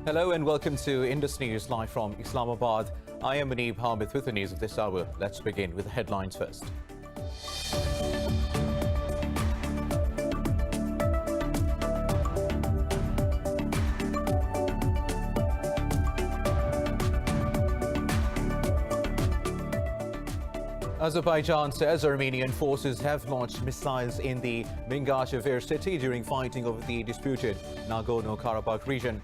Hello and welcome to Indus News live from Islamabad. I am Muneeb Hamid with the news of this hour. Let's begin with the headlines first. Azerbaijan says Armenian forces have launched missiles in the Mingash city during fighting over the disputed Nagorno-Karabakh region.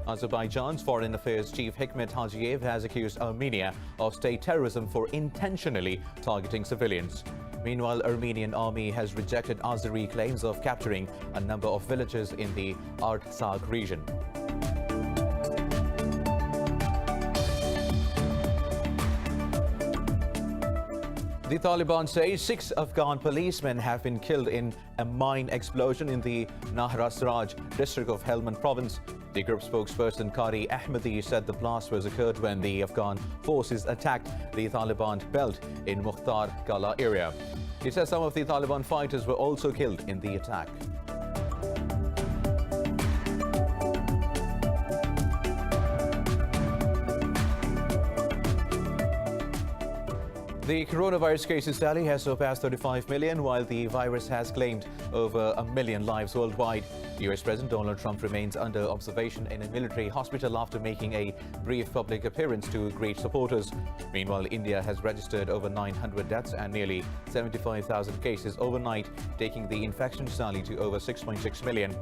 Azerbaijan's Foreign Affairs Chief Hikmet Hajiyev has accused Armenia of state terrorism for intentionally targeting civilians. Meanwhile, Armenian army has rejected Azeri claims of capturing a number of villages in the Artsakh region. The Taliban say 6 Afghan policemen have been killed in a mine explosion in the Nahrasraj district of Helmand province. The group spokesperson Qari Ahmadi said the blast was occurred when the Afghan forces attacked the Taliban belt in Mukhtar Kala area. He said some of the Taliban fighters were also killed in the attack. The coronavirus cases tally has surpassed 35 million, while the virus has claimed over 1 million lives worldwide. US President Donald Trump remains under observation in a military hospital after making a brief public appearance to greet supporters. Meanwhile, India has registered over 900 deaths and nearly 75,000 cases overnight, taking the infection tally to over 6.6 million.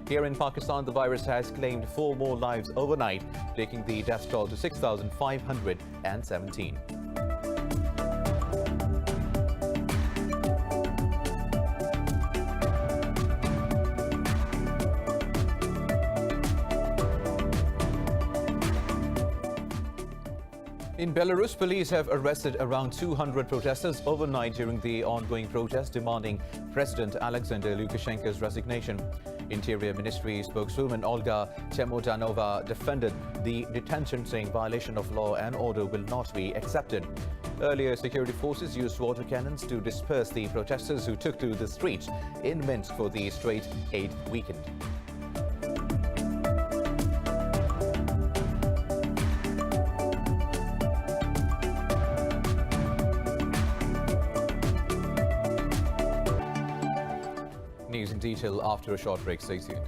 Here in Pakistan, the virus has claimed 4 more lives overnight, taking the death toll to 6,517. In Belarus, police have arrested around 200 protesters overnight during the ongoing protest demanding President Alexander Lukashenko's resignation. Interior Ministry spokeswoman Olga Chemodanova defended the detention, saying violation of law and order will not be accepted. Earlier, security forces used water cannons to disperse the protesters who took to the streets in Minsk for the straight 8th weekend. News in detail after a short break. Stay tuned.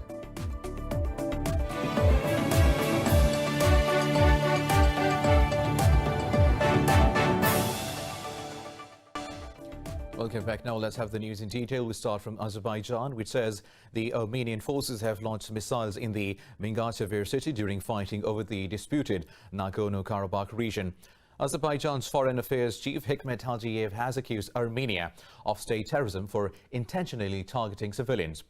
Welcome back. Now let's have the news in detail. We start from Azerbaijan, which says the Armenian forces have launched missiles in the Mingash city during fighting over the disputed Nagorno-Karabakh region. Azerbaijan's Foreign Affairs Chief Hikmet Hajiyev has accused Armenia of state terrorism for intentionally targeting civilians.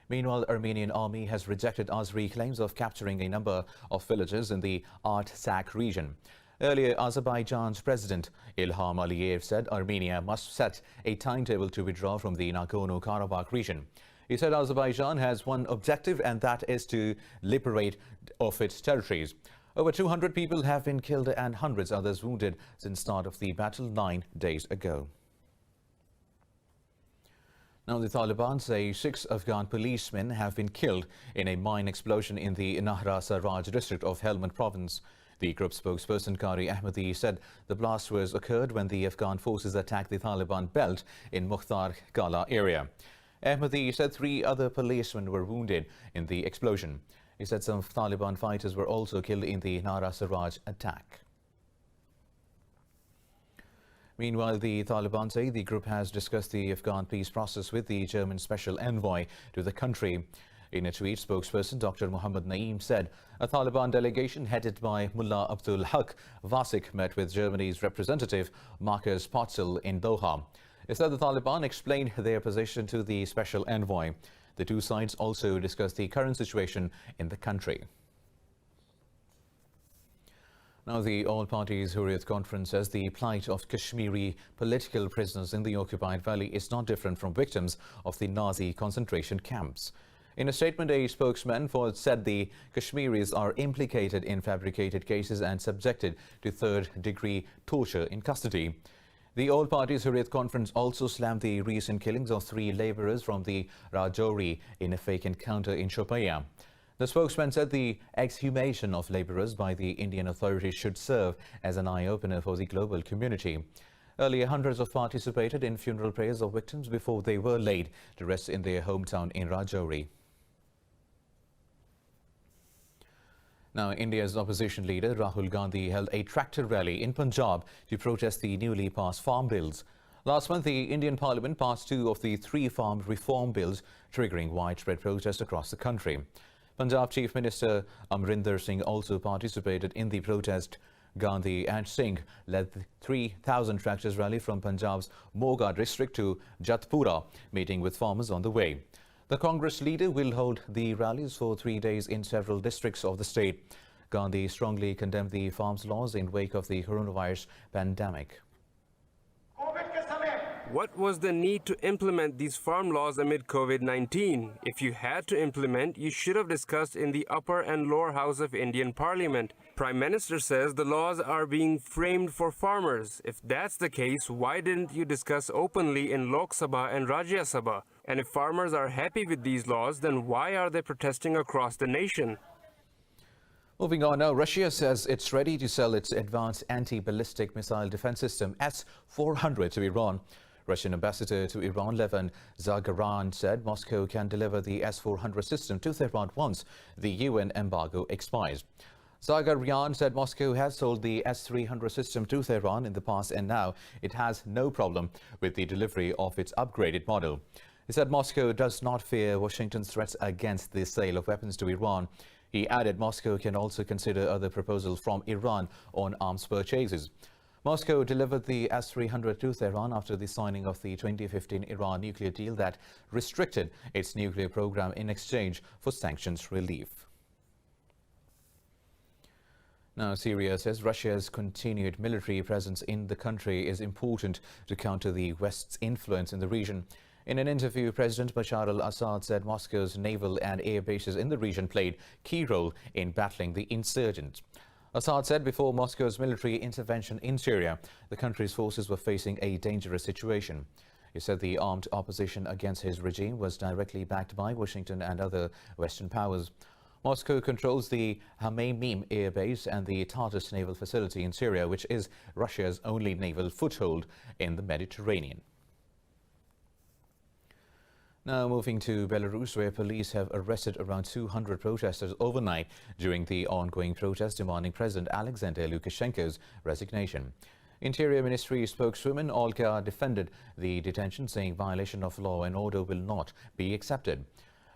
Meanwhile, Armenian army has rejected Azeri claims of capturing a number of villages in the Artsakh region. Earlier, Azerbaijan's President Ilham Aliyev said Armenia must set a timetable to withdraw from the Nagorno-Karabakh region. He said Azerbaijan has one objective, and that is to liberate of its territories. Over 200 people have been killed and hundreds others wounded since start of the battle 9 days ago. Now, the Taliban say 6 Afghan policemen have been killed in a mine explosion in the Nahrasraj district of Helmand province. The group spokesperson Qari Ahmadi said the blast was occurred when the Afghan forces attacked the Taliban belt in Mukhtar Kala area. Ahmadi said 3 other policemen were wounded in the explosion. He said some Taliban fighters were also killed in the Nahrasraj attack. Meanwhile, the Taliban say the group has discussed the Afghan peace process with the German special envoy to the country. In a tweet, spokesperson Dr. Muhammad Naeem said a Taliban delegation headed by Mullah Abdul Haq Vasik met with Germany's representative Markus Potzel in Doha. He said the Taliban explained their position to the special envoy. The two sides also discussed the current situation in the country. Now, the All Parties Hurriyat conference says the plight of Kashmiri political prisoners in the occupied valley is not different from victims of the Nazi concentration camps. In a statement, a spokesman said the Kashmiris are implicated in fabricated cases and subjected to third-degree torture in custody. The All Parties Hurriyat conference also slammed the recent killings of 3 labourers from the Rajouri in a fake encounter in Shopian. The spokesman said the exhumation of labourers by the Indian authorities should serve as an eye-opener for the global community. Earlier, hundreds of participated in funeral prayers of victims before they were laid to rest in their hometown in Rajouri. Now, India's opposition leader Rahul Gandhi held a tractor rally in Punjab to protest the newly passed farm bills. Last month, the Indian Parliament passed 2 of the 3 farm reform bills, triggering widespread protest across the country. Punjab Chief Minister Amrinder Singh also participated in the protest. Gandhi and Singh led the 3,000 tractors rally from Punjab's Moga district to Jatpura, meeting with farmers on the way. The Congress leader will hold the rallies for 3 days in several districts of the state. Gandhi strongly condemned the farms laws in wake of the coronavirus pandemic. What was the need to implement these farm laws amid COVID-19? If you had to implement, you should have discussed in the upper and lower house of Indian Parliament. Prime Minister says the laws are being framed for farmers. If that's the case, why didn't you discuss openly in Lok Sabha and Rajya Sabha? And if farmers are happy with these laws, then why are they protesting across the nation? Moving on now, Russia says it's ready to sell its advanced anti-ballistic missile defense system S-400 to Iran. Russian ambassador to Iran, Levan Zagaran, said Moscow can deliver the S-400 system to Tehran once the UN embargo expires. Zagaran said Moscow has sold the S-300 system to Tehran in the past, and now it has no problem with the delivery of its upgraded model. He said Moscow does not fear Washington's threats against the sale of weapons to Iran. He added Moscow can also consider other proposals from Iran on arms purchases. Moscow delivered the S-300 to Tehran after the signing of the 2015 Iran nuclear deal that restricted its nuclear program in exchange for sanctions relief. Now, Syria says Russia's continued military presence in the country is important to counter the West's influence in the region. In an interview, President Bashar al-Assad said Moscow's naval and air bases in the region played key role in battling the insurgents. Assad said before Moscow's military intervention in Syria, the country's forces were facing a dangerous situation. He said the armed opposition against his regime was directly backed by Washington and other Western powers. Moscow controls the Hmeimim air base and the Tartus naval facility in Syria, which is Russia's only naval foothold in the Mediterranean. Now moving to Belarus, where police have arrested around 200 protesters overnight during the ongoing protest demanding President Alexander Lukashenko's resignation. Interior Ministry spokeswoman Olga defended the detention, saying violation of law and order will not be accepted.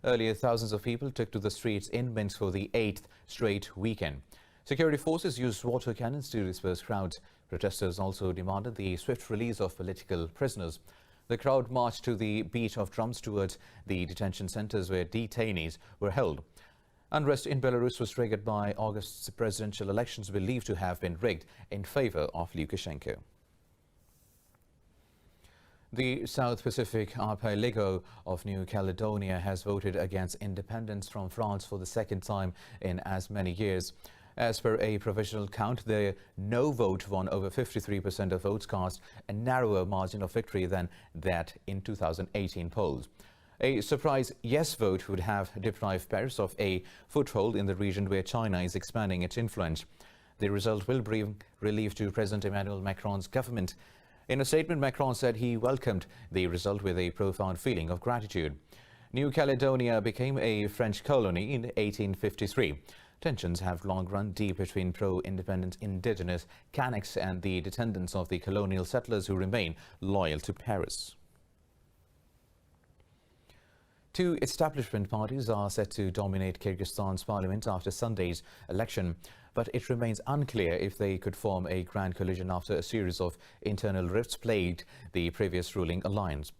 Earlier, thousands of people took to the streets in Minsk for the 8th straight weekend. Security forces used water cannons to disperse crowds. Protesters also demanded the swift release of political prisoners. The crowd marched to the beat of drums towards the detention centers where detainees were held. Unrest in Belarus was triggered by August's presidential elections believed to have been rigged in favor of Lukashenko. The South Pacific Archipelago of New Caledonia has voted against independence from France for the second time in as many years. As per a provisional count, the no vote won over 53% of votes cast, a narrower margin of victory than that in 2018 polls. A surprise yes vote would have deprived Paris of a foothold in the region where China is expanding its influence. The result will bring relief to President Emmanuel Macron's government. In a statement, Macron said he welcomed the result with a profound feeling of gratitude. New Caledonia became a French colony in 1853. Tensions have long run deep between pro-independent indigenous Kanaks and the descendants of the colonial settlers who remain loyal to Paris. 2 establishment parties are set to dominate Kyrgyzstan's parliament after Sunday's election, but it remains unclear if they could form a grand coalition after a series of internal rifts plagued the previous ruling alliance.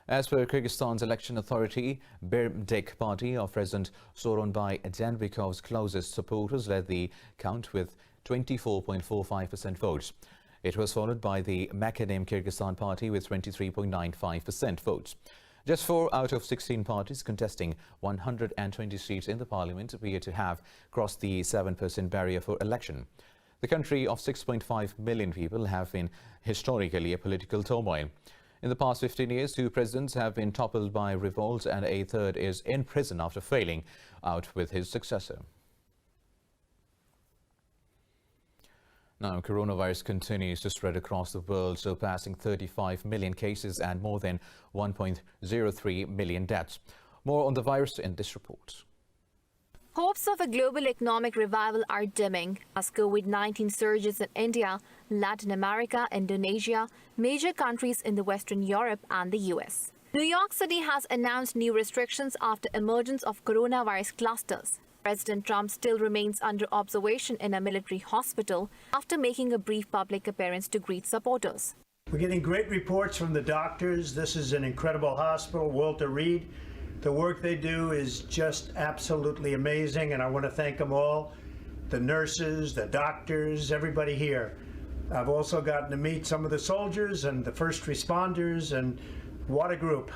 As per Kyrgyzstan's election authority, Bermdik party of President Sooronbay Jeenbekov's closest supporters led the count with 24.45% votes. It was followed by the Makanim Kyrgyzstan party with 23.95% votes. Just 4 out of 16 parties contesting 120 seats in the parliament appear to have crossed the 7% barrier for election. The country of 6.5 million people have been historically a political turmoil. In the past 15 years, 2 presidents have been toppled by revolts and a third is in prison after failing out with his successor. Now, coronavirus continues to spread across the world, surpassing 35 million cases and more than 1.03 million deaths. More on the virus in this report. Hopes of a global economic revival are dimming as COVID-19 surges in India, Latin America, Indonesia, major countries in the Western Europe and the US. New York City has announced new restrictions after emergence of coronavirus clusters. President Trump still remains under observation in a military hospital after making a brief public appearance to greet supporters. We're getting great reports from the doctors. This is an incredible hospital, Walter Reed. The work they do is just absolutely amazing, and I want to thank them all, the nurses, the doctors, everybody here. I've also gotten to meet some of the soldiers and the first responders, and what a group.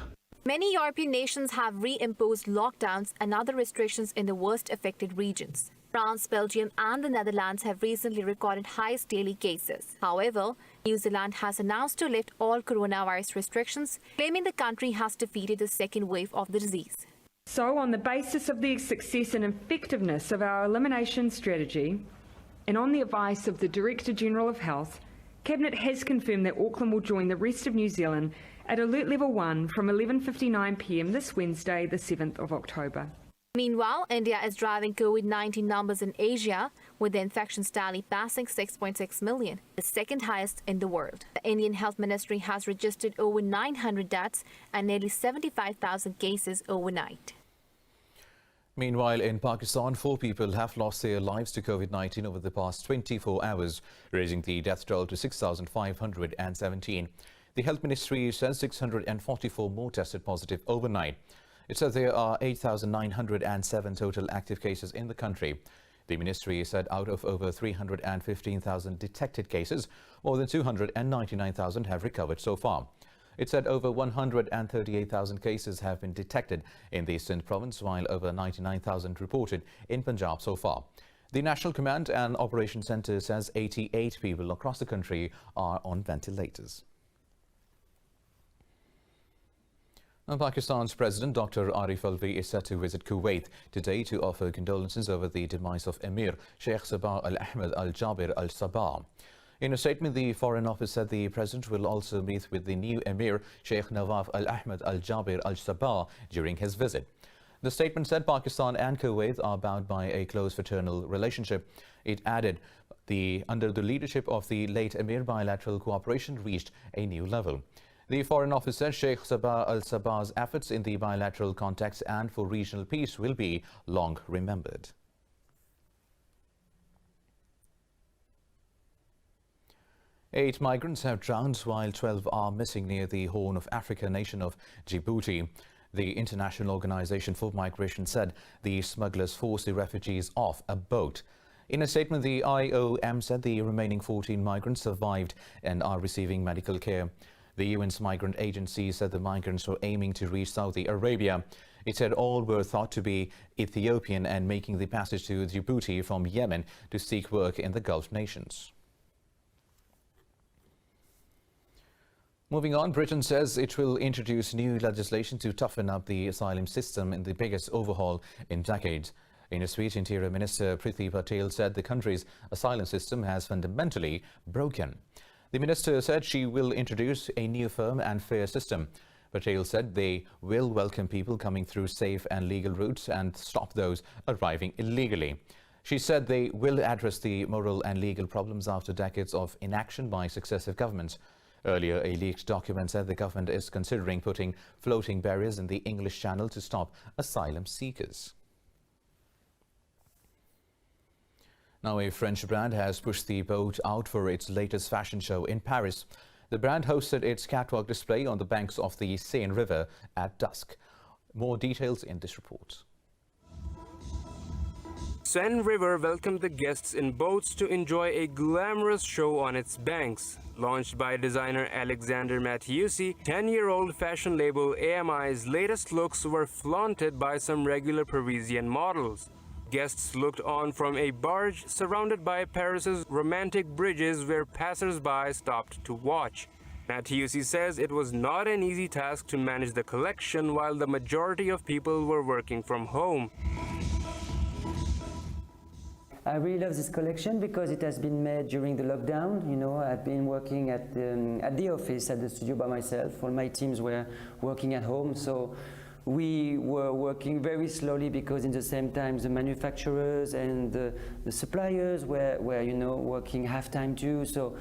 Many European nations have reimposed lockdowns and other restrictions in the worst affected regions. France, Belgium and the Netherlands have recently recorded highest daily cases. However, New Zealand has announced to lift all coronavirus restrictions, claiming the country has defeated the second wave of the disease. So, on the basis of the success and effectiveness of our elimination strategy, and on the advice of the Director-General of Health, Cabinet has confirmed that Auckland will join the rest of New Zealand at Alert Level 1 from 11:59 p.m. this Wednesday, the 7th of October. Meanwhile, India is driving COVID-19 numbers in Asia, with the infections tally passing 6.6 million, the second highest in the world. The Indian Health Ministry has registered over 900 deaths and nearly 75,000 cases overnight. Meanwhile, in Pakistan, 4 people have lost their lives to COVID-19 over the past 24 hours, raising the death toll to 6,517. The Health Ministry says 644 more tested positive overnight. It says there are 8,907 total active cases in the country. The ministry said out of over 315,000 detected cases, more than 299,000 have recovered so far. It said over 138,000 cases have been detected in the Sindh province, while over 99,000 reported in Punjab so far. The National Command and Operations Centre says 88 people across the country are on ventilators. Now, Pakistan's President Dr. Arif Alvi is set to visit Kuwait today to offer condolences over the demise of Emir Sheikh Sabah Al-Ahmed Al-Jabir Al-Sabah. In a statement, the Foreign Office said the President will also meet with the new Emir Sheikh Nawaf Al-Ahmed Al-Jabir Al-Sabah during his visit. The statement said Pakistan and Kuwait are bound by a close fraternal relationship. It added, under the leadership of the late Emir, bilateral cooperation reached a new level. The Foreign Office said Sheikh Sabah Al-Sabah's efforts in the bilateral context and for regional peace will be long remembered. Eight migrants have drowned while 12 are missing near the Horn of Africa nation of Djibouti. The International Organization for Migration said the smugglers forced the refugees off a boat. In a statement, the IOM said the remaining 14 migrants survived and are receiving medical care. The UN's migrant agency said the migrants were aiming to reach Saudi Arabia. It said all were thought to be Ethiopian and making the passage to Djibouti from Yemen to seek work in the Gulf nations. Moving on, Britain says it will introduce new legislation to toughen up the asylum system in the biggest overhaul in decades. In a speech, Interior Minister Priti Patel said the country's asylum system has fundamentally broken. The minister said she will introduce a new firm and fair system. Patel said they will welcome people coming through safe and legal routes and stop those arriving illegally. She said they will address the moral and legal problems after decades of inaction by successive governments. Earlier, a leaked document said the government is considering putting floating barriers in the English Channel to stop asylum seekers. Now, a French brand has pushed the boat out for its latest fashion show in Paris. The brand hosted its catwalk display on the banks of the Seine River at dusk. More details in this report. Seine River welcomed the guests in boats to enjoy a glamorous show on its banks. Launched by designer Alexander Mathieusi, 10-year-old fashion label AMI's latest looks were flaunted by some regular Parisian models. Guests looked on from a barge surrounded by Paris's romantic bridges where passers-by stopped to watch. TUC says it was not an easy task to manage the collection while the majority of people were working from home. I really love this collection because it has been made during the lockdown. You know, I've been working at the office, at the studio by myself. All my teams were working at home, so we were working very slowly because in the same time the manufacturers and the suppliers were you know, working half-time too. So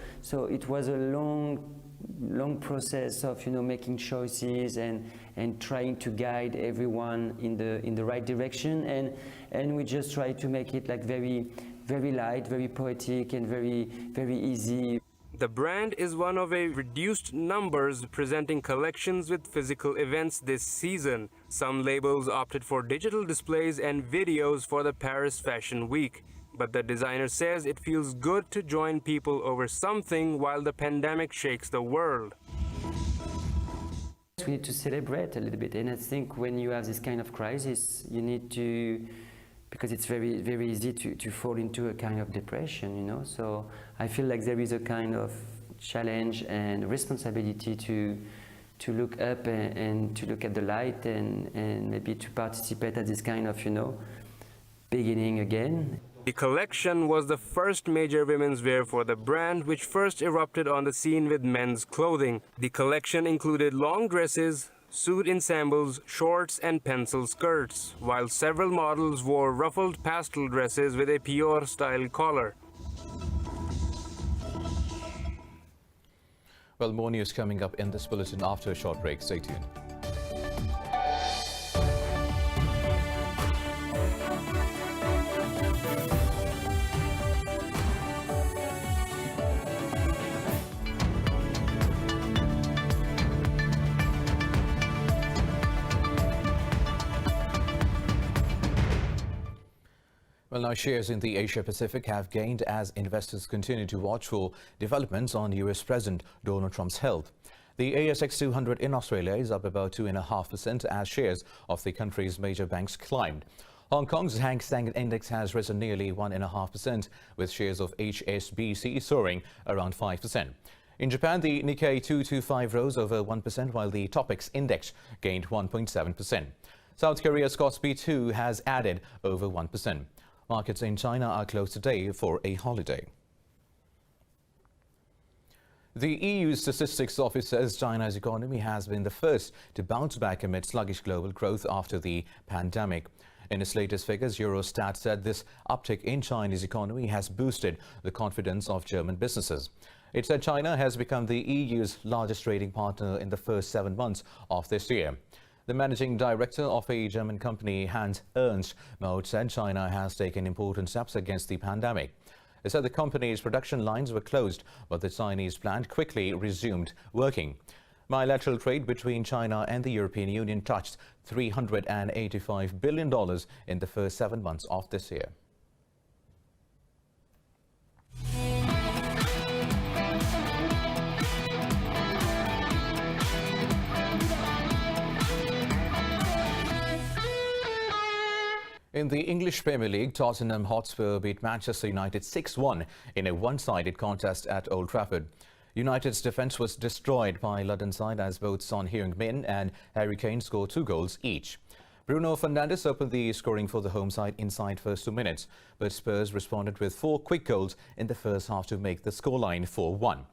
it was a long process of, you know, making choices and trying to guide everyone in the right direction, and we just try to make it like very light, very poetic, and very easy. The brand is one of a reduced numbers presenting collections with physical events this season. Some labels opted for digital displays and videos for the Paris Fashion Week. But the designer says it feels good to join people over something while the pandemic shakes the world. We need to celebrate a little bit, and I think when you have this kind of crisis, you need to, because it's very easy to fall into a kind of depression, you know. So I feel like there is a kind of challenge and responsibility to look up and to look at the light and maybe to participate at this kind of, you know, beginning again. The collection was the first major women's wear for the brand, which first erupted on the scene with men's clothing. The collection included long dresses, suit ensembles, shorts and pencil skirts, while several models wore ruffled pastel dresses with a Pior-style collar. Well, more news coming up in this bulletin after a short break. Stay tuned. Well, now shares in the Asia-Pacific have gained as investors continue to watch for developments on U.S. President Donald Trump's health. The ASX 200 in Australia is up about 2.5% as shares of the country's major banks climbed. Hong Kong's Hang Seng Index has risen nearly 1.5%, with shares of HSBC soaring around 5%. In Japan, the Nikkei 225 rose over 1%, while the Topix Index gained 1.7%. South Korea's Kospi 2 has added over 1%. Markets in China are closed today for a holiday. The EU Statistics Office says China's economy has been the first to bounce back amid sluggish global growth after the pandemic. In its latest figures, Eurostat said this uptick in Chinese economy has boosted the confidence of German businesses. It said China has become the EU's largest trading partner in the first 7 months of this year. The managing director of a German company, Hans Ernst Mode, said China has taken important steps against the pandemic. They said the company's production lines were closed, but the Chinese plant quickly resumed working. Bilateral trade between China and the European Union touched $385 billion in the first 7 months of this year. In the English Premier League, Tottenham Hotspur beat Manchester United 6-1 in a one-sided contest at Old Trafford. United's defence was destroyed by London side as both Son Heung-min and Harry Kane scored 2 goals each. Bruno Fernandes opened the scoring for the home side inside first 2 minutes, but Spurs responded with 4 quick goals in the first half to make the scoreline 4-1.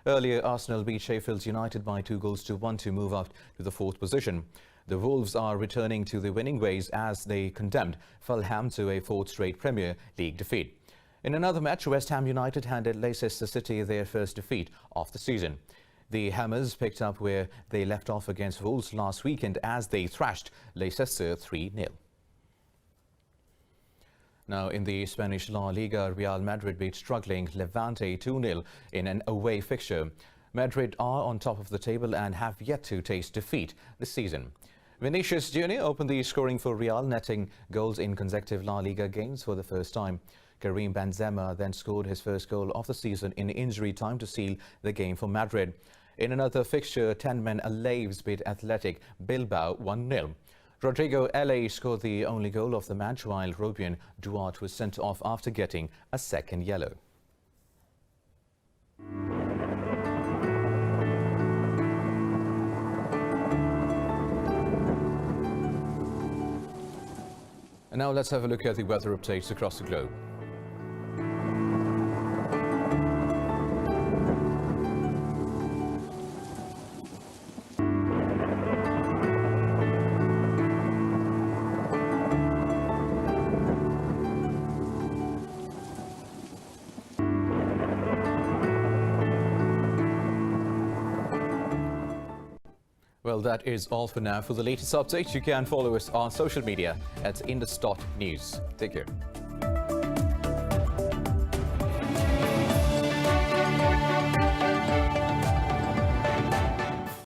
Earlier, Arsenal beat Sheffield United by 2-1 to move up to the 4th position. The Wolves are returning to the winning ways as they condemned Fulham to a 4th straight Premier League defeat. In another match, West Ham United handed Leicester City their first defeat of the season. The Hammers picked up where they left off against Wolves last weekend as they thrashed Leicester 3-0. Now, in the Spanish La Liga, Real Madrid beat struggling Levante 2-0 in an away fixture. Madrid are on top of the table and have yet to taste defeat this season. Vinicius Jr. opened the scoring for Real, netting goals in consecutive La Liga games for the first time. Karim Benzema then scored his first goal of the season in injury time to seal the game for Madrid. In another fixture, 10-men Alaves beat Athletic Bilbao 1-0. Rodrigo L.A. scored the only goal of the match, while Robin Duarte was sent off after getting a second yellow. And now let's have a look at the weather updates across the globe. Well, that is all for now. For the latest updates, you can follow us on social media at indus.news. Take care.